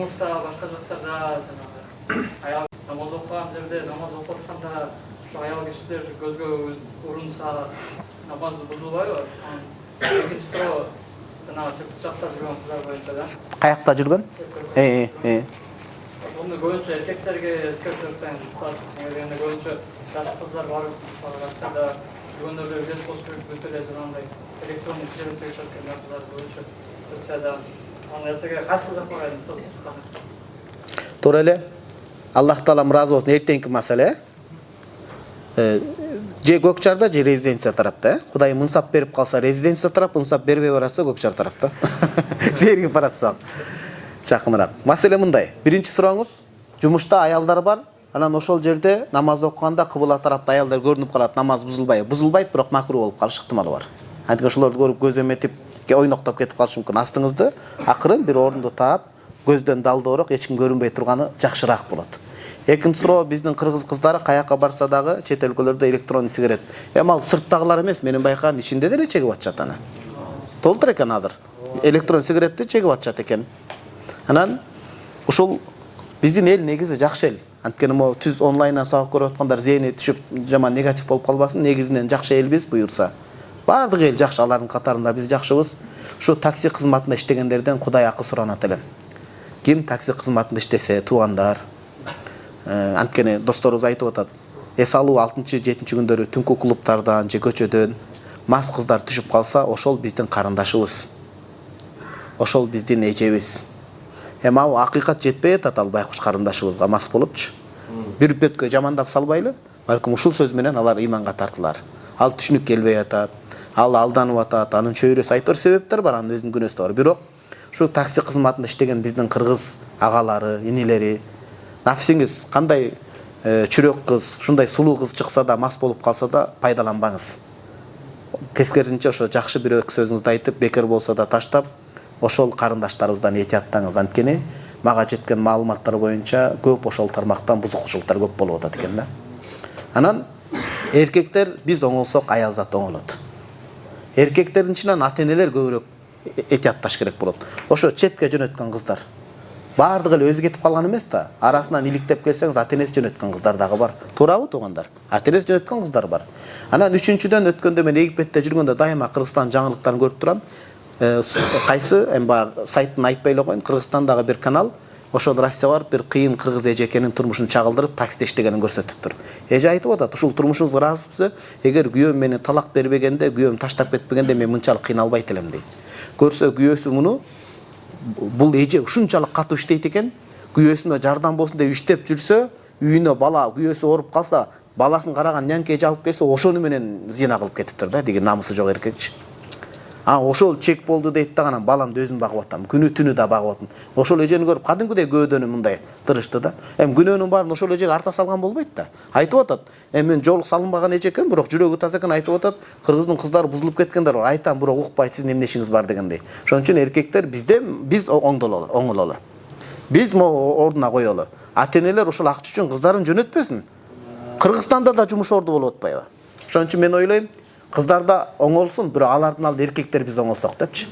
жумушта, башка жактарда жанагы аял намаз окуган жерде, намаз окуп атканда ошо аял кишилер көзгө урунса намаз бузулбайбы? Экинчи суроо жанагы чыркы жакта жүргөн кыздар боюнча да. Каякта жүргөн? Ошону көбүнчө эркектерге эскертип берсеңиз, устаз, негизинде көбүнчө жаш кыздар барып, мисалы Россияда жүргөндөрдө билет болуш керек, бүт эле жанагындай электронный сигарет чегишип аткан кыздар көбүнчө Турцияда. Аны эртеге кайсы жакка карайсыз, кыска? Туура эле. Аллах таалам ыраазы болсун. Эртеңки маселе. Же Көкчарда, же резиденция тарапта. Кудайым ынсап берип калса резиденция тарап, ынсап бербей барса Көкчар тарапта. Жерге баратсак жакыныраак. Маселе мындай. Биринчи сурооңуз, жумушта аялдар бар. Анан ошол жерде намаз окуганда кыбла тарапта аялдар көрүнүп калат, намаз бузулбайбы? Бузулбайт, бирок макруh болуп калыш ыктымалы бар. Антип ошолорду көрүп көз эметип, ойноктоп кетип калышы мүмкүн. Астыңызды акырын бир орунду таап, көздөн далдоорок, эч ким көрүнбөй турганы жакшыраак болот. Экинчи суроо, биздин кыргыз кыздары каяка барса дагы чет өлкөлөрдө электронный сигарет. Ал сырттагылар эмес, менин байкаган ичинде деле чегип атышат аны. Толтур экен азыр. Электрон сигаретти чегип атышат экен. Анан ушул биздин эл негизи жакшы эл. Анткени могу түз онлайндан сабак көрүп аткандар зейни түшүп, жаман негатив болуп калбасын. Негизинен жакшы элбиз буюрса. Бардык эл жакшы, алардын катарында биз жакшыбыз. Ушу такси кызматында иштегендерден Кудай акы суранат элем. Ким такси кызматында иштесе, туугандар, анткени досторубуз айтып атат. Эс алуу 6-7 күндөрү түнкү клубтардан же көчөдөн мас кыздар түшүп калса, ошол биздин карындашыбыз. Ошол биздин эжебиз. Ал акыйкат жетпей атат ал байкуш карындашыбызга мас болупчу. Бир бөткө жамандап салбайлы, балким ушул сөз менен алар иманга тартылар. Ал түшүнүк келбей атат, ал алданып атат, анын чөйрөсү айтор себептер бар, анын өзүнүн күнөөсү бар. Бирок ушу такси кызматында иштеген биздин кыргыз агалары, инилери, нафсиңиз кандай чүрөк кыз, ушундай сулуу кыз чыкса да, мас болуп калса да пайдаланбаңыз. Тескерисинче ошо жакшы бир сөзүңүздү айтып, бекер болсо да таштап, ошол карындаштарыбыздан этияттаңыз. Анткени мага жеткен маалыматтар боюнча көп ошол тармактан бузукчулуктар көп болуп атат экен да. Анан эркектер биз оңолсок аял зат оңолот. Эркектердин ичинен ата-энелер көбүрөөк этиятташ керек болот. Ошо четке жөнөткөн кыздар. Бардыгы эле өзү кетип калган эмес да. Арасынан иликтеп келсеңиз, ата-энеси жөнөткөн кыздар дагы бар. Туурабы туугандар? Ата-энеси жөнөткөн кыздар бар. Анан үчүнчүдөн өткөндө мен Египетте жүргөндө дайыма Кыргызстан жаңылыктарын көрүп турам. Кайсы баягы сайттын айтпай эле коеюн, Кыргызстандагы бир канал ошол Россияга барып бир кыйын кыргыз эжекенин турмушун чагылдырып таксиде иштегенин көрсөтүптүр. Эже айтып атат, ушул турмушуңузга ыраазысызбы? Эгер күйөөм мени талак бербегенде, күйөөм таштап кетпегенде мен мынчалык кыйналбайт элем дейт. Көрсө күйөөсү муну бул эже ушунчалык катуу иштейт экен, күйөөсүнө жардам болсун деп иштеп жүрсө, үйүнө бала күйөөсү ооруп калса, баласын караган нянка эже алып келсе, ошону менен зина кылып кетиптир да, деген намысы жок эркекчи. Ошол чек болду дейт да, анан баламды өзүм багып атам, күнү түнү да багып атам. Ошол эжени көрүп кадимкидей көөдөнү мындай тырышты да. Күнөөнүн баарын ошол эжеге арта салган болбойт да. Айтып атат, мен жолук салынбаган эже экен, бирок жүрөгү таза экен, айтып атат, кыргыздын кыздары бузулуп кеткендер бар. Айтам, бирок укпайт, сиздин эмне ишиңиз бар дегендей. Ошон үчүн эркектер биз оңололу. Биз ордуна коелу. Ата-энелер ушул акча үчүн кыздарын жөнөтпөсүн. Кыргызстанда да жумуш орду болуп атпайбы? Ошон үчүн мен ойлойм, кыздар да оңолсун, бирок алардын алдында эркектер биз оңолсок депчи.